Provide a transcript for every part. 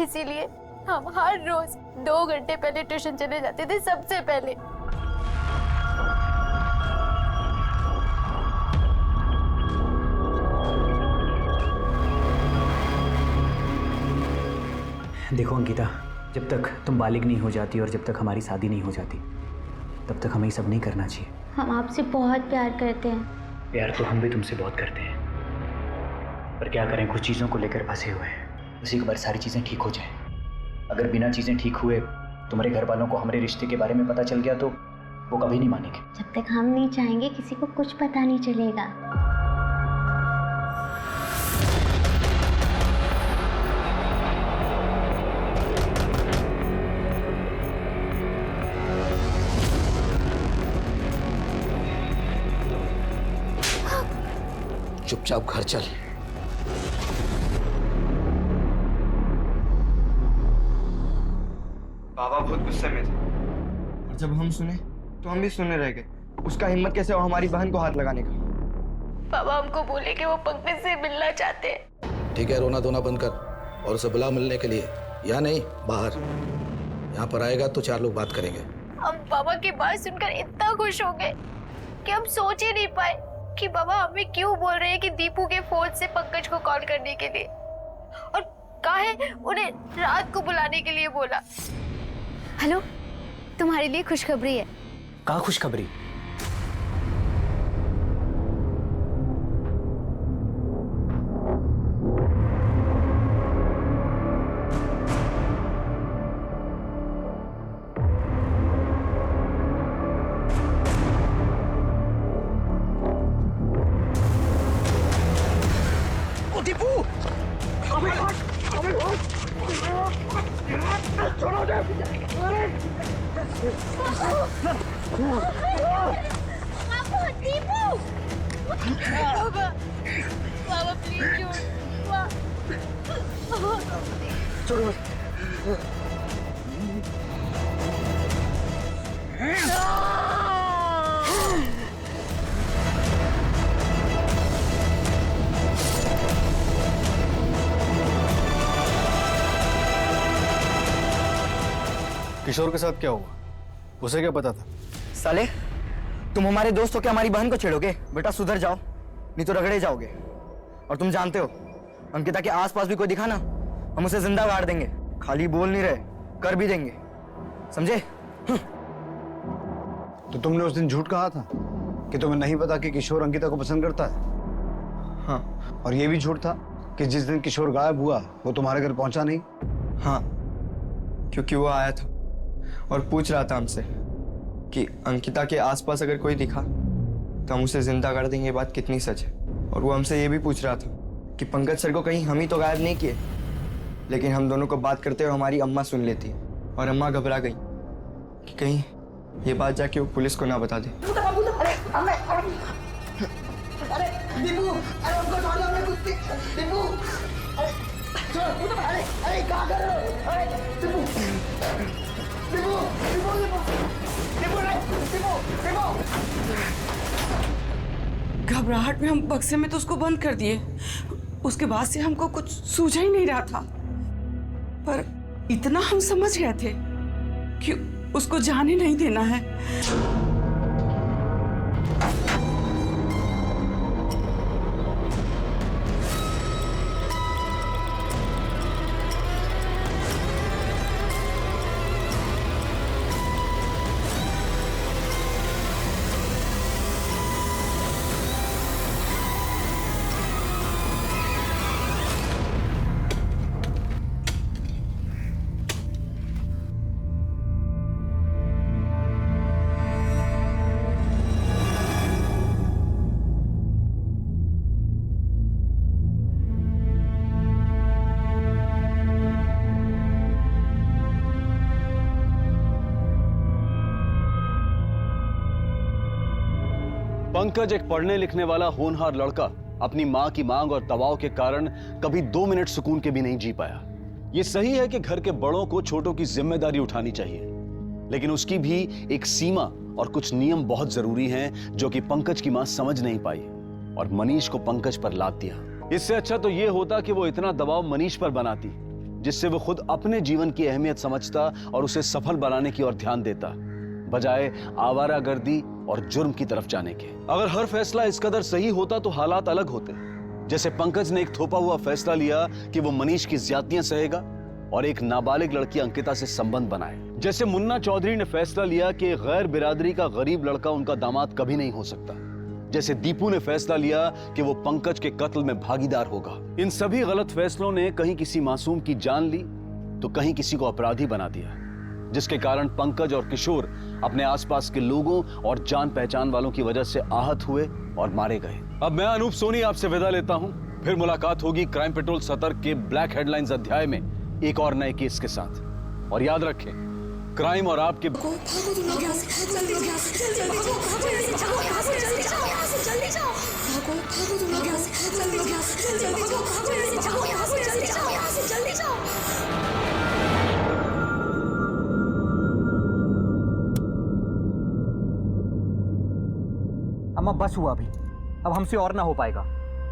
इसीलिए हम हर रोज 2 घंटे पहले ट्यूशन चले जाते थे, सबसे पहले। देखो अंकिता, जब तक तुम बालिग नहीं हो जाती और जब तक हमारी शादी नहीं हो जाती, तब तक हमें ये सब नहीं करना चाहिए। हम आपसे बहुत प्यार करते हैं। प्यार तो हम भी तुमसे बहुत करते हैं, पर क्या करें, कुछ चीज़ों को लेकर फंसे हुए हैं। उसी के बाद सारी चीज़ें ठीक हो जाएं। अगर बिना चीज़ें ठीक हुए तुम्हारे घर वालों को हमारे रिश्ते के बारे में पता चल गया तो वो कभी नहीं मानेंगे। जब तक हम नहीं चाहेंगे किसी को कुछ पता नहीं चलेगा। चुपचाप घर चल। बाबा बहुत गुस्से में थे और जब हम सुने तो हम भी सुनने रह गए। उसका हिम्मत कैसे हुआ हमारी बहन को हाथ लगाने का। पापा हमको बोले कि वो पंकज से मिलना चाहते हैं। ठीक है, रोना धोना बंद कर और उसे बुला मिलने के लिए। या नहीं, बाहर। यहाँ पर आएगा तो 4 लोग बात करेंगे। हम पापा की बात सुनकर इतना खुश हो गए कि हम सोच ही नहीं पाए कि बाबा हमें क्यों बोल रहे हैं कि दीपू के फोन से पंकज को कॉल करने के लिए, और काहे उन्हें रात को बुलाने के लिए बोला। हेलो, तुम्हारे लिए खुशखबरी है। कहाँ खुशखबरी? बाबा प्लीज छोड़। किशोर के साथ क्या हुआ, उसे क्या पता था? साले, तुम हमारे दोस्त हो क्या हमारी बहन को छेड़ोगे? बेटा सुधर जाओ, नहीं तो रगड़े जाओगे। और तुम जानते हो अंकिता के आसपास भी कोई दिखा ना, हम उसे जिंदा गाड़ देंगे। खाली बोल नहीं रहे, कर भी देंगे, समझे? तो तुमने उस दिन झूठ कहा था कि तुम्हें नहीं पता कि किशोर अंकिता को पसंद करता है। हाँ। और ये भी झूठ था कि जिस दिन किशोर गायब हुआ वो तुम्हारे घर पहुंचा नहीं। हाँ, क्योंकि वो आया था और पूछ रहा था हमसे कि अंकिता के आसपास अगर कोई दिखा तो हम उसे जिंदा कर देंगे। ये बात कितनी सच है? और वो हमसे ये भी पूछ रहा था कि पंकज सर को कहीं हम ही तो गायब नहीं किए, लेकिन हम दोनों को बात करते हुए हमारी अम्मा सुन लेती और अम्मा घबरा गई कि कहीं ये बात जाके वो पुलिस को ना बता दे। घबराहट में हम बक्से में तो उसको बंद कर दिए। उसके बाद से हमको कुछ सूझा ही नहीं रहा था, पर इतना हम समझ गए थे कि उसको जाने नहीं देना है। पंकज एक पढ़ने लिखने वाला होनहार लड़का अपनी मां की मांग और दबाव के कारण कभी 2 मिनट सुकून के भी नहीं जी पाया। यह सही है कि घर के बड़ों को छोटों की जिम्मेदारी उठानी चाहिए, लेकिन उसकी भी एक सीमा और कुछ नियम बहुत जरूरी हैं जो कि पंकज की मां समझ नहीं पाई और मनीष को पंकज पर लाद दिया। इससे अच्छा तो यह होता कि वो इतना दबाव मनीष पर बनाती जिससे वो खुद अपने जीवन की अहमियत समझता और उसे सफल बनाने की ओर ध्यान देता, बजाय आवारागर्दी और जुर्म की तरफ जाने के। अगर हर फैसला इस कदर सही होता तो हालात अलग होते। जैसे पंकज ने एक थोपा हुआ फैसला लिया कि वो मनीष की ज्यादतियां सहेगा और एक नाबालिग लड़की अंकिता से संबंध बनाए। जैसे मुन्ना चौधरी ने फैसला लिया कि गैर बिरादरी का गरीब लड़का उनका दामाद कभी नहीं हो सकता। जैसे दीपू ने फैसला लिया कि वो पंकज के कत्ल में भागीदार होगा। इन सभी गलत फैसलों ने कहीं किसी मासूम की जान ली तो कहीं किसी को अपराधी बना दिया, जिसके कारण पंकज और किशोर अपने आसपास के लोगों और जान पहचान वालों की वजह से आहत हुए और मारे गए। अब मैं अनूप सोनी आपसे विदा लेता हूं। फिर मुलाकात होगी क्राइम पेट्रोल सतर्क के ब्लैक हेडलाइंस अध्याय में एक और नए केस के साथ। और याद रखें, क्राइम और आपके अम्मा बस हुआ अभी, अब हमसे और ना हो पाएगा।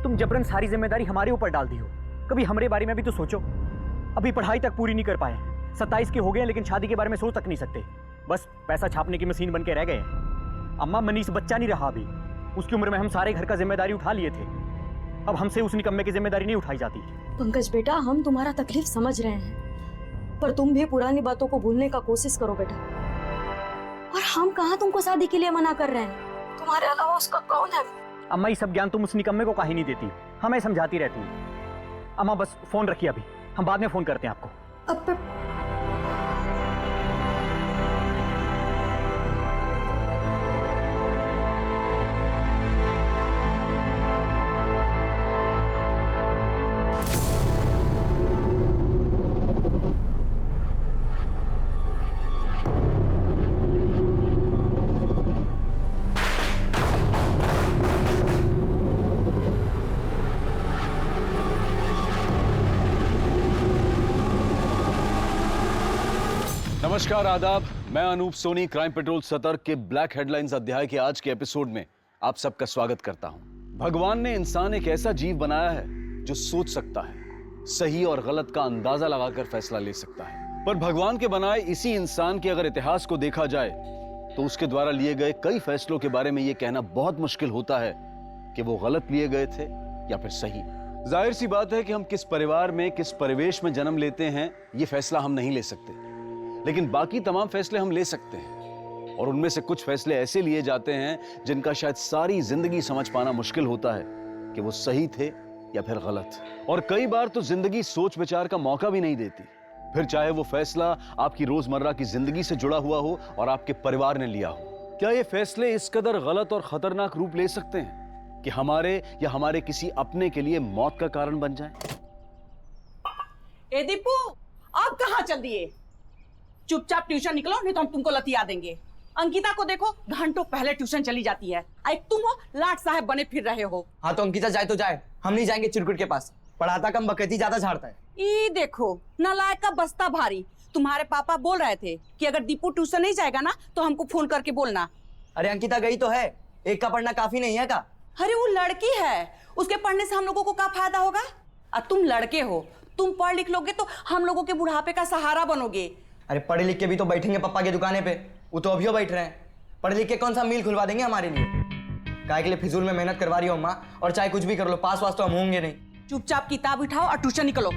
तुम जबरन सारी जिम्मेदारी हमारे ऊपर डाल दी हो। कभी हमारे बारे में भी तो सोचो। अभी पढ़ाई तक पूरी नहीं कर पाए, 27 के हो गए लेकिन शादी के बारे में सोच तक नहीं सकते। बस पैसा छापने की मशीन बन के रह गए। अम्मा मनीष बच्चा नहीं रहा अभी, उसकी उम्र में हम सारे घर का जिम्मेदारी उठा लिए थे। अब हमसे उस निकम्मे की जिम्मेदारी नहीं उठाई जाती। पंकज बेटा, हम तुम्हारा तकलीफ समझ रहे हैं, पर तुम भी पुरानी बातों को भूलने का कोशिश करो बेटा। और हम कहाँ तुमको शादी के लिए मना कर रहे हैं, तुम्हारे अलावा उसका कौन है? अम्मा ये सब ज्ञान तुम उस निकम्मे को काहे नहीं देती, हमें समझाती रहती है। अम्मा बस फोन रखिए अभी, हम बाद में फोन करते हैं आपको। अब नमस्कार, आदाब। मैं अनूप सोनी क्राइम पेट्रोल सतर्क के ब्लैक हेडलाइंस अध्याय के आज के एपिसोड में आप सबका स्वागत करता हूं। भगवान ने इंसान एक ऐसा जीव बनाया है जो सोच सकता है, सही और गलत का अंदाजा लगाकर फैसला ले सकता है। पर भगवान के बनाए इसी इंसान के अगर इतिहास को देखा जाए तो उसके द्वारा लिए गए कई फैसलों के बारे में यह कहना बहुत मुश्किल होता है कि वो गलत लिए गए थे या फिर सही। जाहिर सी बात है कि हम किस परिवार में, किस परिवेश में जन्म लेते हैं, ये फैसला हम नहीं ले सकते, लेकिन बाकी तमाम फैसले हम ले सकते हैं। और उनमें से कुछ फैसले ऐसे लिए जाते हैं जिनका शायद सारी जिंदगी समझ पाना मुश्किल होता है कि वो सही थे या फिर गलत। और कई बार तो जिंदगी सोच विचार का मौका भी नहीं देती, फिर चाहे वो फैसला आपकी रोजमर्रा की जिंदगी से जुड़ा हुआ हो और आपके परिवार ने लिया हो। क्या ये फैसले इस कदर गलत और खतरनाक रूप ले सकते हैं कि हमारे या हमारे किसी अपने के लिए मौत का कारण बन जाए? ए दीपू, आप कहाँ चल दिए? चुपचाप ट्यूशन निकलो, नहीं तो हम तुमको लतिया देंगे। अंकिता को देखो, घंटों पहले ट्यूशन चली जाती है। एक तुम हो लाट साहब बने फिर रहे हो। हाँ तो अंकिता जाए तो जाए, हम नहीं जाएंगे चिरकुट के पास। पढ़ाता कम, बकैती ज्यादा झाड़ता है। ई देखो, नालायक का बस्ता भारी। तुम्हारे पापा बोल रहे थे कि अगर दीपू ट्यूशन नहीं जाएगा ना तो हमको फोन करके बोलना। अरे अंकिता गई तो है, एक का पढ़ना काफी नहीं है का? अरे वो लड़की है, उसके पढ़ने से हम लोगों को क्या फायदा होगा? और तुम लड़के हो, तुम पढ़ लिख लोगे तो हम लोगों के बुढ़ापे का सहारा बनोगे। अरे पढ़े लिख के भी तो बैठेंगे पापा की दुकाने पे, वो तो अभी बैठ रहे हैं। पढ़े लिख के कौन सा मील खुलवा देंगे हमारे लिए? काय के लिए फिजूल में मेहनत करवा रही हो अम्मा, और चाहे कुछ भी कर लो, पास वास तो हम होंगे नहीं। चुपचाप किताब उठाओ और ट्यूशन निकलो।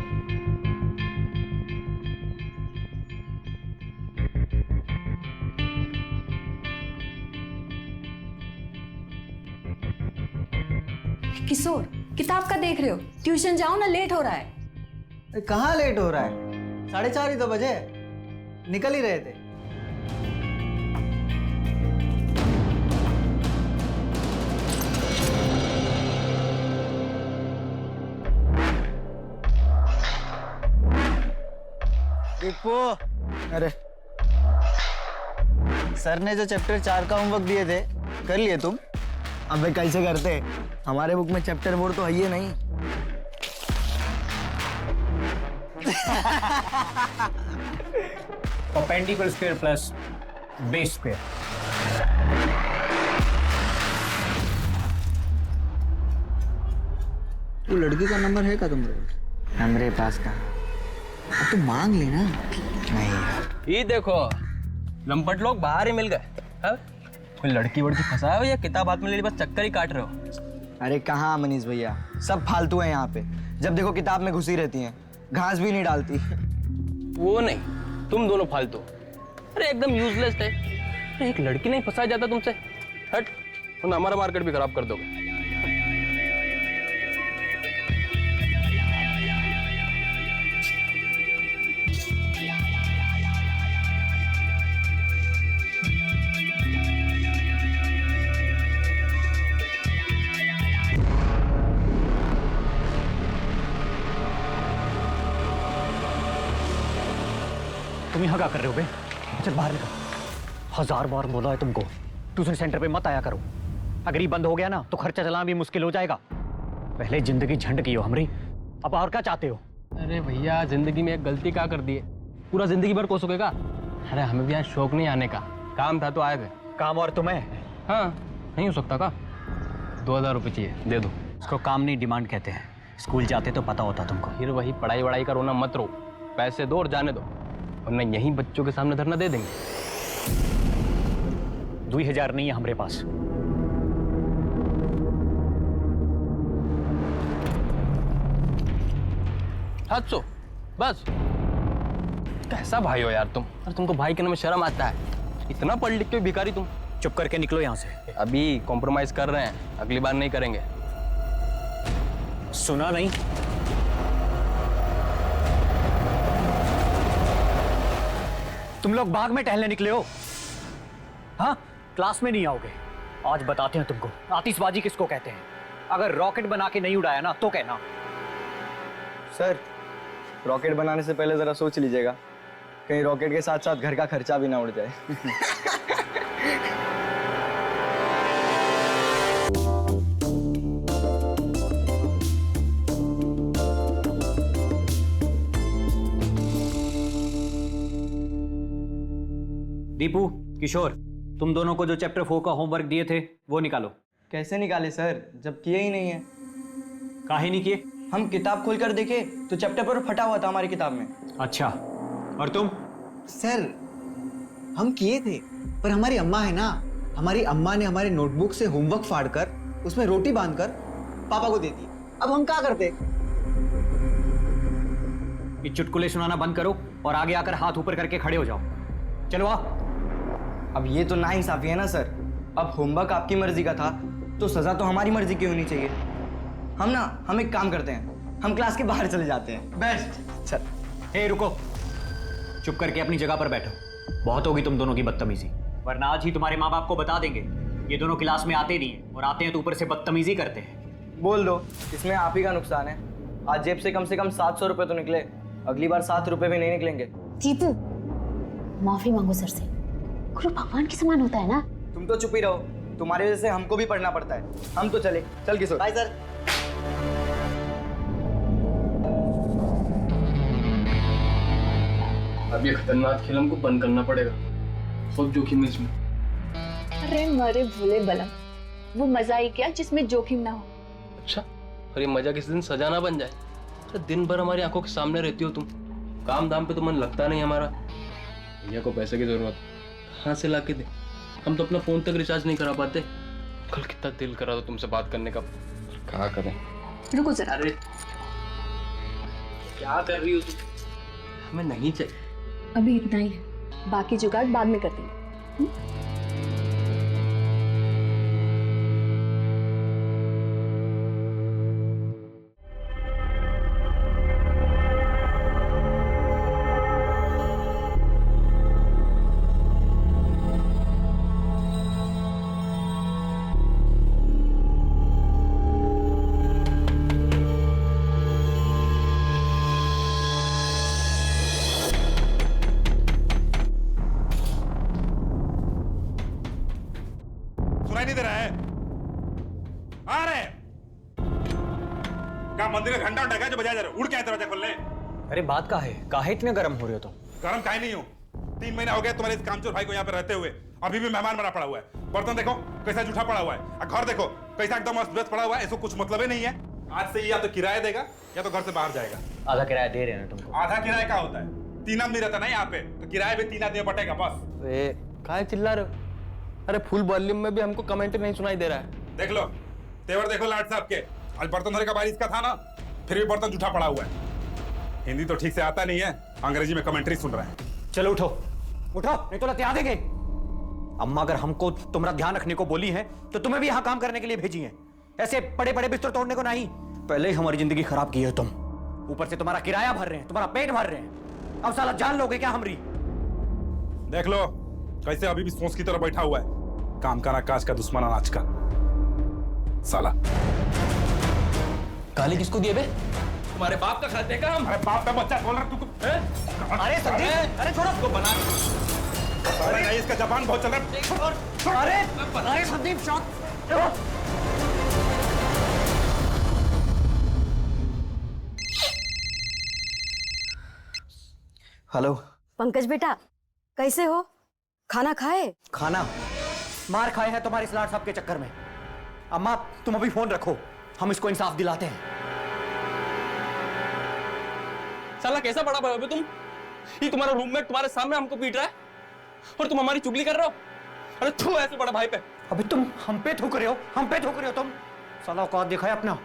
किशोर, किताब का देख रहे हो? ट्यूशन जाओ ना, लेट हो रहा है। कहाँ लेट हो रहा है? 4:30 ही तो बजे, निकल ही रहे थे। दीपू, अरे सर ने जो चैप्टर 4 का होमवर्क दिए थे, कर लिए तुम? अबे कैसे करते, हमारे बुक में चैप्टर बोर्ड तो है ही नहीं। Perpendicular square plus base square. वो लड़की का नंबर है क्या तुम्हारे पास? हमारे पास का तो मांग लेना। नहीं ये देखो लंपट लोग बाहर ही मिल गए। हाँ? कोई लड़की वड़की फंसा हो या किताब हाथ में ले ली बस चक्कर ही काट रहे हो? अरे कहाँ मनीष भैया, सब फालतू है यहाँ पे। जब देखो किताब में घुसी रहती हैं, घास भी नहीं डालती। वो नहीं, तुम दोनों फालतू। अरे एकदम यूजलेस है। अरे एक लड़की नहीं फंसा जाता तुमसे। हट, तुम हमारा मार्केट भी खराब कर दोगे। तुम यहाँ क्या कर रहे हो बे? चल बाहर निकल। 1000 बार बोला है तुमको ट्यूशन सेंटर पे मत आया करो। अगर ये बंद हो गया ना तो खर्चा चलाना भी मुश्किल हो जाएगा। पहले जिंदगी झंड की हो हमारी, अब और क्या चाहते हो? अरे भैया जिंदगी में एक गलती क्या कर दी है, पूरा जिंदगी भर कोसोगेगा? अरे हमें भी यहाँ शौक नहीं आने का, काम था तो आए थे। काम और तुम्हें? हाँ, नहीं हो सकता का? 2000 रुपये चाहिए, दे दो। इसको काम नहीं डिमांड कहते हैं। स्कूल जाते तो पता होता तुमको। फिर वही पढ़ाई वढ़ाई का रोना मत रो, पैसे दो और जाने दो, वरना यहीं बच्चों के सामने धरना दे देंगे। 2000 नहीं है हमारे पास। हाथ सो बस। कैसा भाई हो यार तुम? और तुमको भाई के नाम में शर्म आता है? इतना पढ़ लिख के भिखारी तुम। चुप करके निकलो यहाँ से। अभी कॉम्प्रोमाइज कर रहे हैं, अगली बार नहीं करेंगे। सुना नहीं? तुम लोग बाग में टहलने निकले हो? हाँ, क्लास में नहीं आओगे। आज बताते हैं तुमको आतिशबाजी किसको कहते हैं। अगर रॉकेट बना के नहीं उड़ाया ना तो कहना। सर, रॉकेट बनाने से पहले जरा सोच लीजिएगा, कहीं रॉकेट के साथ साथ घर का खर्चा भी ना उड़ जाए। दीपू, किशोर, तुम दोनों को जो चैप्टर 4 का होमवर्क दिए थे वो निकालो। कैसे निकाले सर, जब किए ही नहीं है? काहे नहीं किए? हम किताब खोलकर देखे तो चैप्टर पर फटा हुआ था हमारी किताब में। अच्छा, और तुम? सर हम किए थे, पर हमारी अम्मा है ना, हमारी अम्मा ने हमारे नोटबुक से होमवर्क फाड़कर उसमें रोटी बांधकर पापा को दे दी। अब हम क्या करते? ये चुटकुले सुनाना बंद करो और आगे आकर हाथ ऊपर करके खड़े हो जाओ। चलो आओ। अब ये तो नाइंसाफी है ना सर। अब होमवर्क आपकी मर्जी का था तो सजा तो हमारी मर्जी की होनी चाहिए। हम एक काम करते हैं, हम क्लास के बाहर चले जाते हैं। बेस्ट। सर, हे रुको, चुप करके अपनी जगह पर बैठो। बहुत होगी तुम दोनों की बदतमीजी, वरना आज ही तुम्हारे माँ बाप को बता देंगे। ये दोनों क्लास में आते नहीं है और आते हैं तो ऊपर से बदतमीजी करते हैं। बोल दो, इसमें आप ही का नुकसान है। आज जेब से कम 700 रुपए तो निकले, अगली बार 7 रुपए भी नहीं निकलेंगे। दीपू, माफी मांगो सर से। गुरु भगवान के समान होता है ना। तुम तो चुप ही रहो, तुम्हारी वजह से हमको भी पढ़ना पड़ता है। हम तो चले। चल किशोर। Bye sir. अब ये खतरनाक खेल हमको बंद करना पड़ेगा, बहुत जोखिम है इसमें। अरे मारे भोले बलम, वो मजा ही क्या जिसमें जोखिम ना हो। अच्छा, और ये मजा किसी दिन सजा ना बन जाए। अरे दिन भर हमारी आंखों के सामने रहती हो तुम, काम धाम पे तो मन लगता नहीं हमारा। भैया को पैसे की जरूरत, कहाँ से ला के दे? हम तो अपना फोन तक रिचार्ज नहीं करा पाते। कल कितना दिल करा था तुमसे बात करने का, क्या करें? रुको जरा। अरे क्या कर रही हो तुम? हमें नहीं चाहिए। अभी इतना ही है, बाकी जुगाड़ बाद में कर देंगे। सुनाई नहीं दे रहा है? आ रहे हैं क्या? मंदिर का घंटा उठा जो बजाया जा रहा है? उड़ के आए दरवाजा खोलने। अरे बात का है, काहे इतने गर्म हो रहे हो तुम? गर्म काहे नहीं हो? 3 महीना हो गया तुम्हारे इस कामचोर भाई को यहाँ पे रहते हुए, अभी भी मेहमान बना पड़ा हुआ है। बर्तन देखो कैसा जूठा पड़ा हुआ है, घर देखो कैसा एकदम अस्त व्यस्त पड़ा हुआ है। इसको कुछ मतलब ही नहीं है। आज से ये या तो किराया देगा या तो घर से बाहर जाएगा। आधा किराया दे रहे हैं ना तुमको। आधा किराया क्या होता है? 3 आदमी रहता ना यहाँ पे, तो किराया भी 3 आदमी बटेगा बस। काहे चिल्ला रहे हो? अरे फुल वॉल्यूम में भी हमको कमेंट नहीं सुनाई दे रहा है। देख लो, तेवर देखो लाट साहब के। आज बर्तन धोने का बारिश का था ना, फिर भी बर्तन जूठा पड़ा हुआ है। हिंदी तो ठीक से आता नहीं है, अंग्रेजी में कमेंट्री सुन रहा है। चलो उठो उठो, नहीं तो लतिया देंगे। अम्मा अगर हमको तुम्हारा ध्यान रखने को बोली है तो तुम्हें भी यहाँ काम करने के लिए भेजी है, ऐसे बड़े बड़े बिस्तर तोड़ने को नहीं। पहले ही हमारी जिंदगी खराब की है तुम, ऊपर से तुम्हारा किराया भर रहे हैं, तुम्हारा पेट भर रहे हैं। अब साला जान लोगे क्या हमरी? देख लो कैसे अभी भी सोच की तरह बैठा हुआ है। काम का ना काज का, दुश्मन अनाज का साला। गाली किसको दिए बे? तुम्हारे बाप का खाते का हम? अरे बाप का बच्चा बोल रहा तू। अरे संदीप, अरे छोड़ो उसको। बना अरे नहीं, इसका जबान बहुत चल रहा है। अरे संदीप शॉट। हेलो पंकज बेटा, कैसे हो? खाना खाए? खाना मार खाए हैं तुम्हारे स्लाट साहब के चक्कर में। अम्मा तुम अभी फोन रखो, हम इसको इंसाफ दिलाते हैं। साला कैसा बड़ा भाई हो बे तुम? ये तुम्हारा रूममेट तुम्हारे सामने हमको पीट रहा है और तुम हमारी चुगली कर रहे हो? अरे तू ऐसे बड़ा भाई पे। अभी तुम हम पे थूक रहे हो, हम पे थूक रहे हो तुम। साला औकात देखा है अपना।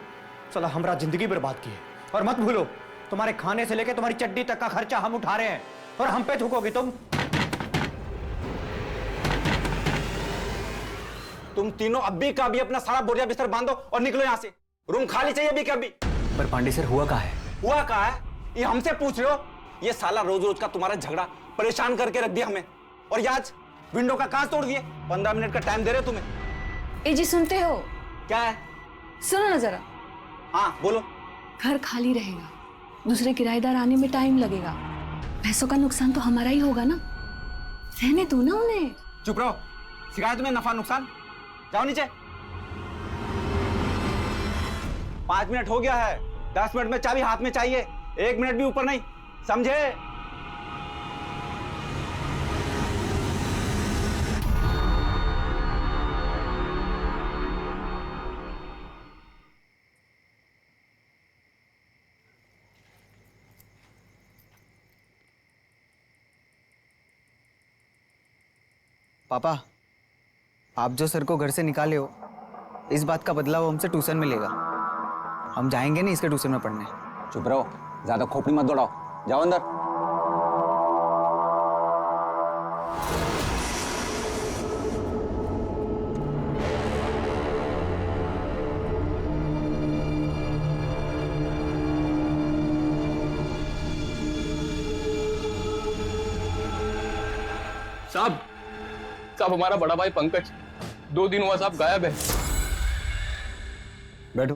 साला हमारा जिंदगी बर्बाद की है। और मत भूलो, तुम्हारे खाने से लेके तुम्हारी चड्डी तक का खर्चा हम उठा रहे हैं, और हम पे थूकोगे तुम। तुम तीनों अभी का अभी अपना सारा बोरिया बिस्तर बांधो और निकलो यहाँ से। रूम खाली चाहिए अभी का अभी। पर पांडे सर हुआ कहाँ है? हुआ कहाँ है ये हमसे पूछ रहे हो? ये साला रोज रोज का तुम्हारा झगड़ा परेशान करके रख दिया हमें। और ये आज विंडो का कांच तोड़ दिए। 15 मिनट का टाइम दे रहे हो तुम्हें। ए जी सुनते हो? क्या है? सुनो ना जरा। हाँ बोलो। घर खाली रहेगा, दूसरे किराएदार आने में टाइम लगेगा, पैसों का नुकसान तो हमारा ही होगा ना। रहने दो ना उन्हें। चुप रहो, सिखाया तुम्हें नफा नुकसान? जाओ नीचे। 5 मिनट हो गया है, 10 मिनट में चाबी हाथ में चाहिए, 1 मिनट भी ऊपर नहीं, समझे? पापा, आप जो सर को घर से निकाले हो, इस बात का बदला वो हमसे ट्यूशन में लेगा। हम जाएंगे नहीं इसके ट्यूशन में पढ़ने। चुप रहो, ज्यादा खोपड़ी मत दौड़ाओ, जाओ अंदर। साहब हमारा बड़ा भाई पंकज 2 दिन हुआ साहब गायब है। बैठो,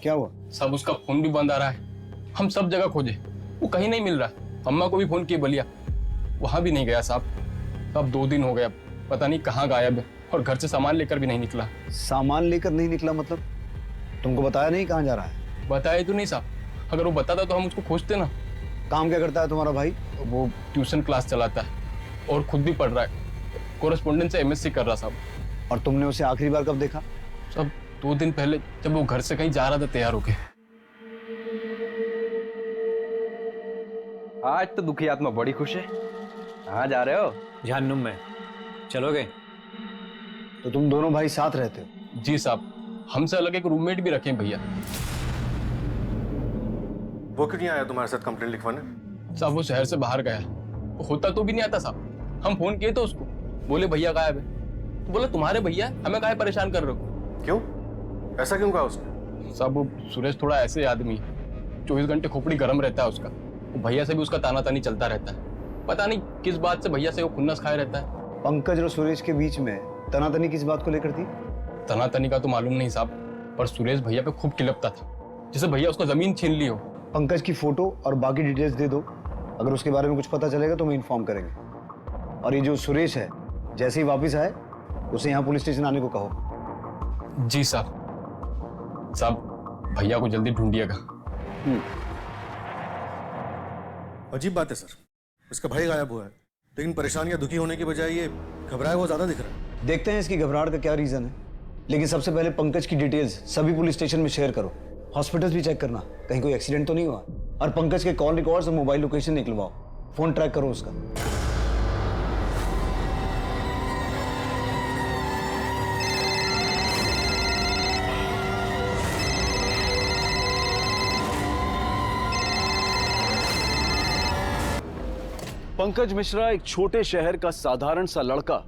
क्या हुआ? साहब उसका फोन भी बंद आ रहा है, हम सब जगह खोजे, वो कहीं नहीं मिल रहा। अम्मा को भी फोन किए बलिया, वहां भी नहीं गया साहब। 2 दिन हो गया, पता नहीं कहाँ गायब है, और घर से सामान लेकर भी नहीं निकला। सामान लेकर नहीं निकला मतलब? तुमको बताया नहीं कहाँ जा रहा है? बताया तो नहीं साहब, अगर वो बताता तो हम उसको खोजते ना। काम क्या करता है तुम्हारा भाई? वो ट्यूशन क्लास चलाता है और खुद भी पढ़ रहा है, कोरेस्पोंडेंट से MSc कर रहा साहब। और तुमने उसे आखिरी बार कब देखा? साहब 2 दिन पहले, जब वो घर से कहीं जा रहा था तैयार होके। आज तो दुखी आत्मा बड़ी खुश है। कहाँ जा रहे हो? जहन्नुम में। चलोगे? तो तुम दोनों भाई साथ रहते हो? जी साहब, हमसे अलग एक रूममेट भी रखे भैया। वो क्यों नहीं आया तुम्हारे साथ कंप्लेंट लिखवाने? साहब वो शहर से बाहर गया, होता तो भी नहीं आता साहब। हम फोन किए तो उसको, बोले भैया गायब है। तो बोला तुम्हारे भैया, हमें काहे परेशान कर रहे हो? क्यों? ऐसा क्यों कहा उसने? साहब वो सुरेश थोड़ा ऐसे आदमी, 24 घंटे खोपड़ी गर्म रहता है उसका। वो भैया से भी उसका ताना तानी चलता रहता है, पता नहीं किस बात से भैया से वो खुन्नस खाए रहता है। पंकज और सुरेश के बीच में तनातनी किस बात को लेकर थी? तनातनी का तो मालूम नहीं साहब, पर सुरेश भैया पे खूब किलपता था, जैसे भैया उसको जमीन छीन ली हो। पंकज की फोटो और बाकी डिटेल्स दे दो, अगर उसके बारे में कुछ पता चलेगा तो मैं इन्फॉर्म करेंगे। और ये जो सुरेश है, जैसे ही वापस आए उसे यहाँ पुलिस स्टेशन आने को कहो। जी साहब भैया को जल्दी ढूंढिएगा। अजीब बात है सर, इसका भाई गायब हुआ है, लेकिन परेशान या दुखी होने की बजाय ये घबराया हुआ ज्यादा दिख रहा है। देखते हैं इसकी घबराहट का क्या रीजन है, लेकिन सबसे पहले पंकज की डिटेल्स सभी पुलिस स्टेशन में शेयर करो हॉस्पिटल्स भी चेक करना, कहीं कोई एक्सीडेंट तो नहीं हुआ। और पंकज के कॉल रिकॉर्ड्स और मोबाइल लोकेशन निकलवाओ, फोन ट्रैक करो उसका। पंकज मिश्रा एक छोटे शहर का साधारण सा लड़का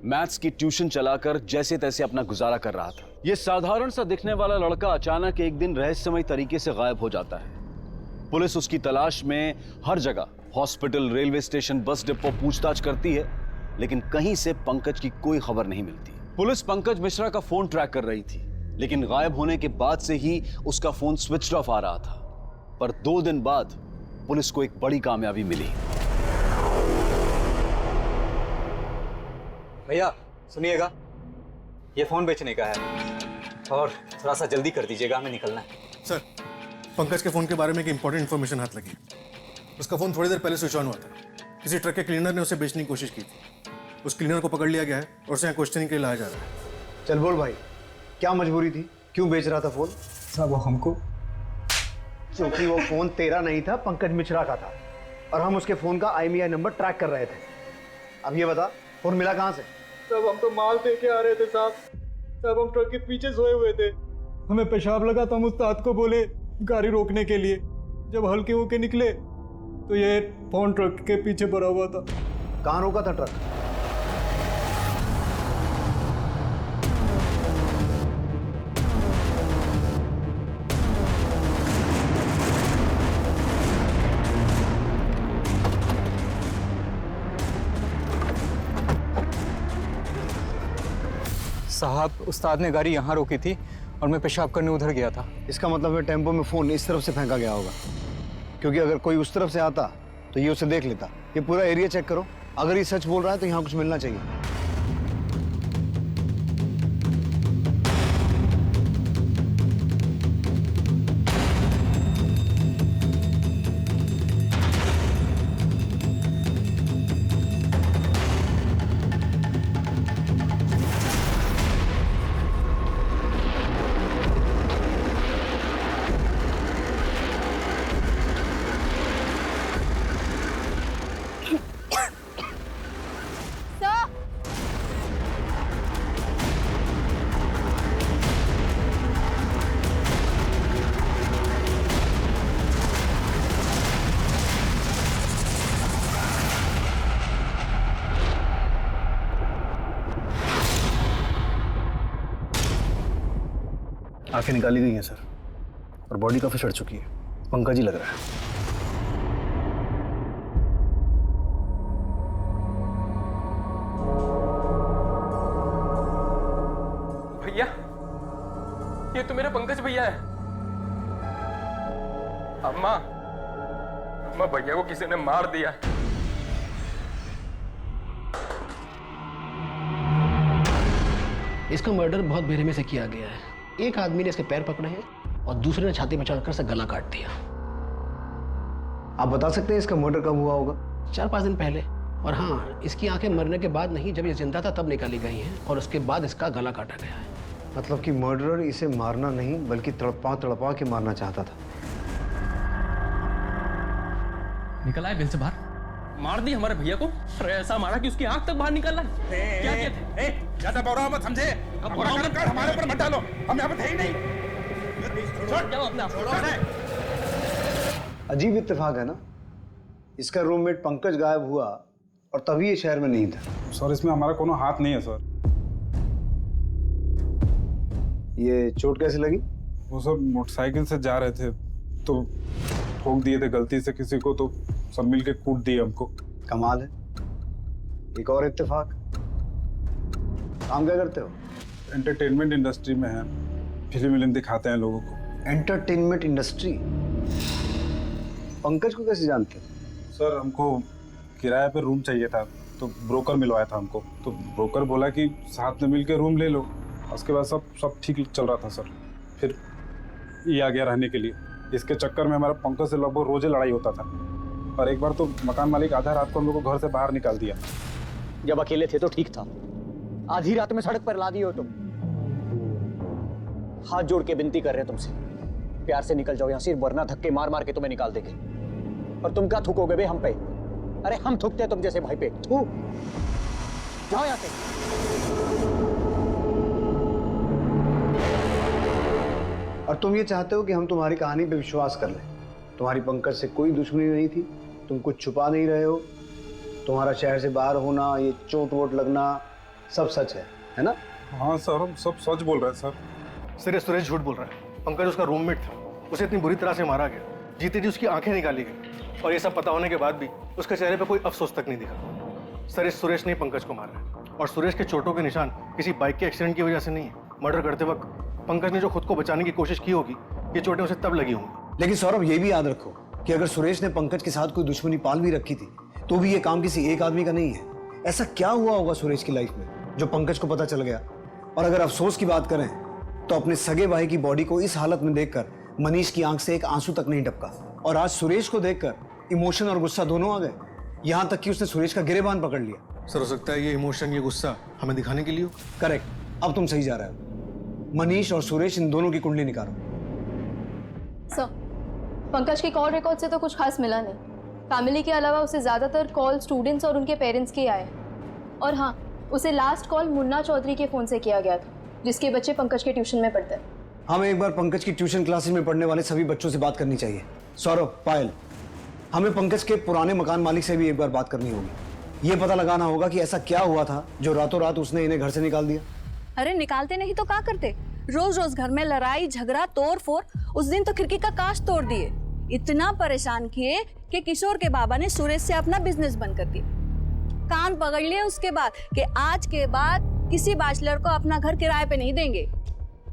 मैथ्स की ट्यूशन चलाकर जैसे तैसे अपना गुजारा कर रहा था। यह साधारण सा दिखने वाला लड़का अचानक एक दिन रहस्यमय तरीके से गायब हो जाता है। पुलिस उसकी तलाश में हर जगह, hospital, railway station, bus depot पूछताछ करती है, लेकिन कहीं से पंकज की कोई खबर नहीं मिलती। पुलिस पंकज मिश्रा का फोन ट्रैक कर रही थी, लेकिन गायब होने के बाद से ही उसका फोन स्विच ऑफ आ रहा था। पर 2 दिन बाद पुलिस को एक बड़ी कामयाबी मिली। भैया सुनिएगा, ये फोन बेचने का है और थोड़ा सा जल्दी कर दीजिएगा, हमें निकलना है। सर, पंकज के फोन के बारे में एक इंपॉर्टेंट इन्फॉर्मेशन हाथ लगी। उसका फोन थोड़ी देर पहले स्विच ऑन हुआ था। किसी ट्रक के क्लीनर ने उसे बेचने की कोशिश की थी। उस क्लीनर को पकड़ लिया गया है और उसे यहाँ क्वेश्चनिंग के लिए लाया जा रहा है। चल बोल भाई, क्या मजबूरी थी, क्यों बेच रहा था फोन? साहब वो हमको, क्योंकि वो फोन तेरा नहीं था, पंकज मिश्रा का था, और हम उसके फोन का IMEI नंबर ट्रैक कर रहे थे। अब ये बता, फोन मिला कहाँ से? सब हम तो माल दे के आ रहे थे साहब। सब हम ट्रक के पीछे सोए हुए थे। हमें पेशाब लगा तो हम उस्ताद को बोले गाड़ी रोकने के लिए। जब हल्के होके निकले तो ये फोन ट्रक के पीछे भरा हुआ था। कहाँ रोका था ट्रक? साहब उस्ताद ने गाड़ी यहाँ रोकी थी और मैं पेशाब करने उधर गया था। इसका मतलब है टेम्पो में फोन इस तरफ से फेंका गया होगा, क्योंकि अगर कोई उस तरफ से आता तो ये उसे देख लेता। ये पूरा एरिया चेक करो, अगर ये सच बोल रहा है तो यहाँ कुछ मिलना चाहिए। आंखें निकाली गई हैं सर, और बॉडी काफी सड़ चुकी है। पंकज ही लग रहा है। भैया, ये तो मेरे पंकज भैया है। अम्मा, भैया को किसी ने मार दिया। इसका मर्डर बहुत बेरहमी से किया गया है। एक आदमी ने इसके पैर पकड़े हैं और दूसरे ने छाती में चढ़कर इसका गला काट दिया। आप बता सकते हैं इसका मर्डर कब हुआ होगा? 4-5 दिन पहले। और हाँ, इसकी आंखें मरने के बाद नहीं, जब ये जिंदा था तब निकाली गई हैं और उसके बाद इसका गला काटा गया है। मतलब कि मर्डरर इसे मारना नहीं बल्कि तड़पा के मारना चाहता था। निकला है बिल से बाहर, मार दी हमारे भैया को। ऐसा मारा कि उसकी आंख तक बाहर निकल रहा है। क्या कहते हैं? ज्यादा बौरा मत समझे, हमारे ऊपर मत डालो, हम यहाँ पे थे ही नहीं। छोड़ जाओ अपने आप को। अजीब इत्तेफाक है ना, इसका रूममेट पंकज गायब हुआ और तभी ये शहर में नहीं था। सर, इसमें हमारा कोनो हाथ नहीं है सर। ये चोट कैसे लगी? वो सब मोटरसाइकिल से जा रहे थे तो ठोक दिए थे गलती से किसी को, तो सब मिलके कूट दिए हमको। कमाल है। एक और इत्तेफाक। काम क्या करते हो? एंटरटेनमेंट इंडस्ट्री में है, फिल्म दिखाते हैं लोगों को। Entertainment industry? पंकज को कैसे जानते हो? सर, हमको किराए पे रूम चाहिए था तो ब्रोकर मिलवाया था हमको। तो ब्रोकर बोला कि साथ में मिलके रूम ले लो। उसके बाद सब ठीक चल रहा था सर। फिर ये आ गया रहने के लिए। इसके चक्कर में हमारा पंकज से लगभग रोजे लड़ाई होता था, और एक बार तो मकान मालिक आधा रात को हम लोग को घर से बाहर निकाल दिया। जब अकेले थे तो ठीक था, आधी रात में सड़क पर ला दिए हो तुम। हाथ जोड़ के विनती कर रहे हैं तुमसे, प्यार से निकल जाओ यहाँ से, वरना धक्के मार मार के तुम्हें निकाल देंगे। और तुम क्या थूकोगे बे हम पे? अरे हम थूकते हैं तुम जैसे भाई पे। थू, जाओ यहाँ से। और तुम ये चाहते हो कि हम तुम्हारी कहानी पे विश्वास कर लें? तुम्हारी पंकज से कोई दुश्मनी नहीं थी, तुम कुछ छुपा नहीं रहे हो, तुम्हारा शहर से बाहर होना, ये चोट वोट लगना सब सच है ना? हाँ सर, हम सब सच बोल रहे हैं सर। सर, सुरेश झूठ बोल रहा है। पंकज उसका रूममेट था, उसे इतनी बुरी तरह से मारा गया, जीते जी उसकी आंखें निकाली गई, और ये सब पता होने के बाद भी उसके चेहरे पे कोई अफसोस तक नहीं दिखा। सर, इस सुरेश ने पंकज को मारा है, और सुरेश के चोटों के निशान किसी बाइक के एक्सीडेंट की वजह से नहीं है। मर्डर करते वक्त पंकज ने जो खुद को बचाने की कोशिश की होगी, ये चोटें उसे तब लगी होंगी। लेकिन सौरभ, ये भी याद रखो कि अगर सुरेश ने पंकज के साथ कोई दुश्मनी पाल भी रखी थी तो भी ये काम किसी एक आदमी का नहीं है। ऐसा क्या हुआ होगा सुरेश की लाइफ में जो पंकज को पता चल गया? और अगर अफसोस की बात करें तो अपने सगे भाई की बॉडी को इस हालत में देखकर मनीष की आंख से एक आंसू तक नहीं टपका, और आज सुरेश को देखकर इमोशन और गुस्सा दोनों आ गए, यहां तक कि उसने सुरेश का गिरेबान पकड़ लिया। सर, हो सकता है ये इमोशन, ये गुस्सा हमें दिखाने के लिए हो। करेक्ट, अब तुम सही जा रहे हो। मनीष और सुरेश, इन दोनों की कुंडली निकालो। सर, पंकज के कॉल रिकॉर्ड से तो कुछ खास मिला नहीं। फैमिली के अलावा उसे ज़्यादातर कॉल स्टूडेंट्स और उनके पेरेंट्स के आए, और हाँ, उसे लास्ट कॉल मुन्ना चौधरी के फ़ोन से किया गया था, जिसके बच्चे पंकज के ट्यूशन में पढ़ते हैं। हमें एक बार पंकज की ट्यूशन क्लासेस में पढ़ने वाले सभी बच्चों से बात करनी चाहिए। सौरभ, पायल, हमें पंकज के पुराने मकान मालिक से भी एक बार बात करनी होगी। ये पता लगाना होगा कि ऐसा क्या हुआ था जो रातों रात उसने इन्हें घर से निकाल दिया। अरे निकालते नहीं तो क्या करते? रोज रोज घर में लड़ाई झगड़ा तोड़ फोड़। उस दिन तो खिड़की का कांच तोड़ दिए, इतना परेशान किए कि किशोर के बाबा ने सुरेश से अपना बिजनेस बंद कर दिया। कान पकड़ लिए उसके बाद कि आज के बाद किसी बैचलर को अपना घर किराए पे नहीं देंगे।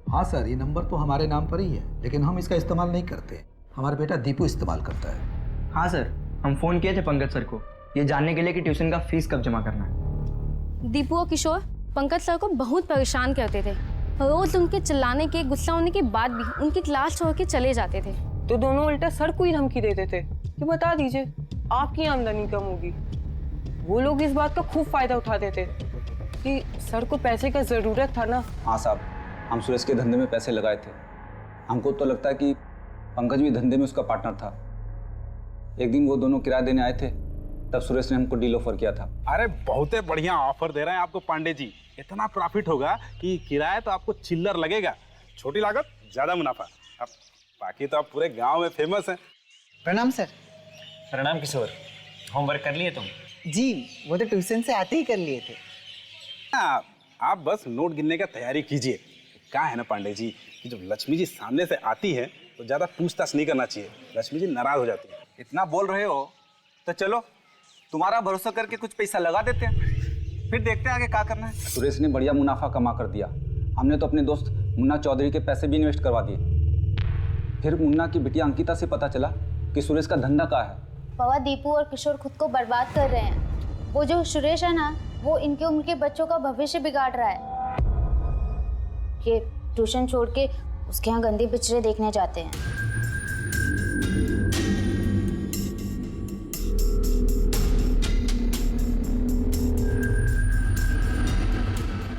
हाँ सर, ये नंबर तो हमारे नाम पर ही है, लेकिन हम इसका इस्तेमाल नहीं करते। हमारा बेटा दीपू इस्तेमाल करता है। हाँ सर, हम फोन किए थे पंकज सर को ये जानने के लिए कि ट्यूशन का फीस कब जमा करना है। दीपू और किशोर पंकज सर को बहुत परेशान करते थे। रोज उनके चिल्लाने के, गुस्सा होने के बाद भी उनकी क्लास छोड़ के चले जाते थे। तो दोनों उल्टा सर को ही धमकी देते थे कि बता दीजिए आपकी आमदनी कम होगी। वो लोग इस बात का खूब फायदा उठाते थे कि सर को पैसे का जरूरत था ना। हाँ साहब, हम सुरेश के धंधे में पैसे लगाए थे। हमको तो लगता है कि पंकज भी धंधे में उसका पार्टनर था। एक दिन वो दोनों किराया देने आए थे, तब सुरेश ने हमको डील ऑफर किया था। अरे बहुत बढ़िया ऑफर दे रहे हैं आपको पांडे जी। इतना प्रॉफिट होगा कि किराया तो आपको चिल्लर लगेगा, छोटी लागत ज्यादा मुनाफा। अब बाकी तो आप पूरे गांव में फेमस हैं। प्रणाम सर। प्रणाम किशोर, होमवर्क कर लिए तुम? जी, वो तो ट्यूशन से आते ही कर लिए थे। आप बस नोट गिनने का तैयारी कीजिए। क्या है ना पांडे जी कि जब लक्ष्मी जी सामने से आती है तो ज्यादा पूछताछ नहीं करना चाहिए, लक्ष्मी जी नाराज हो जाती है। इतना बोल रहे हो तो चलो तुम्हारा भरोसा करके कुछ पैसा लगा देते हैं, फिर देखते हैं आगे क्या करना है। सुरेश ने बढ़िया मुनाफा कमा कर दिया। हमने तो अपने दोस्त मुन्ना चौधरी के पैसे भी इन्वेस्ट करवा दिए। फिर मुन्ना की बिटिया अंकिता से पता चला कि सुरेश का धंधा क्या है। बाबा, दीपू और किशोर खुद को बर्बाद कर रहे हैं। वो जो सुरेश है ना, वो इनके उम्र के बच्चों का भविष्य बिगाड़ रहा है। ये ट्यूशन छोड़ के उसके यहाँ गंदी पिक्चरें देखने जाते हैं।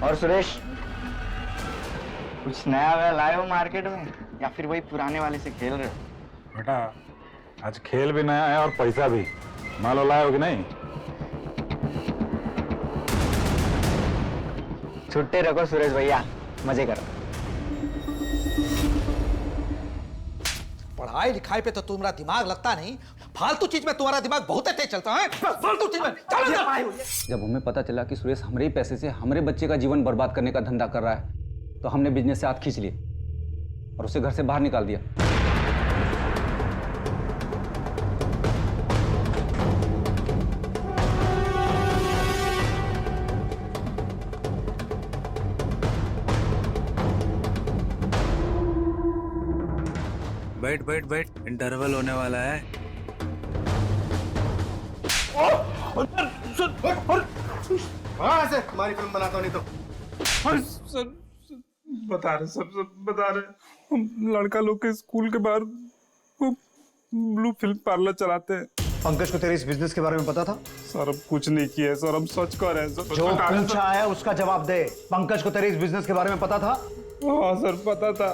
और सुरेश, कुछ नया वया लाए हो मार्केट में या फिर वही पुराने वाले से खेल रहे हो? बेटा, आज खेल भी नया है और पैसा भी। मान लो लाए हो कि नहीं? छुट्टे रखो सुरेश भैया, मजे करो। पढ़ाई लिखाई पे तो तुम्हारा दिमाग लगता नहीं, फालतू चीज में तुम्हारा दिमाग बहुत तेज चलता है। फालतू चीज में जब हमें पता चला कि सुरेश हमारे ही पैसे से हमारे बच्चे का जीवन बर्बाद करने का धंधा कर रहा है, तो हमने बिजनेस से हाथ खींच लिए और उसे घर से बाहर निकाल दिया। बैठ बैठ बैठ, इंटरवल होने वाला है। ऐसे हमारी फिल्म बनाता हूँ नहीं तो। सर बता रहे, सब बता रहे। हम लड़का लोग के स्कूल के बाहर वो ब्लू फिल्म पार्लर चलाते हैं। पंकज को तेरे इस बिजनेस के बारे में पता था? सर अब कुछ नहीं किया है सर, हम सच कह रहे हैं सर। जो पूछा है उसका जवाब दे। पंकज को तेरे इस बिजनेस के बारे में पता था? हाँ सर, पता था।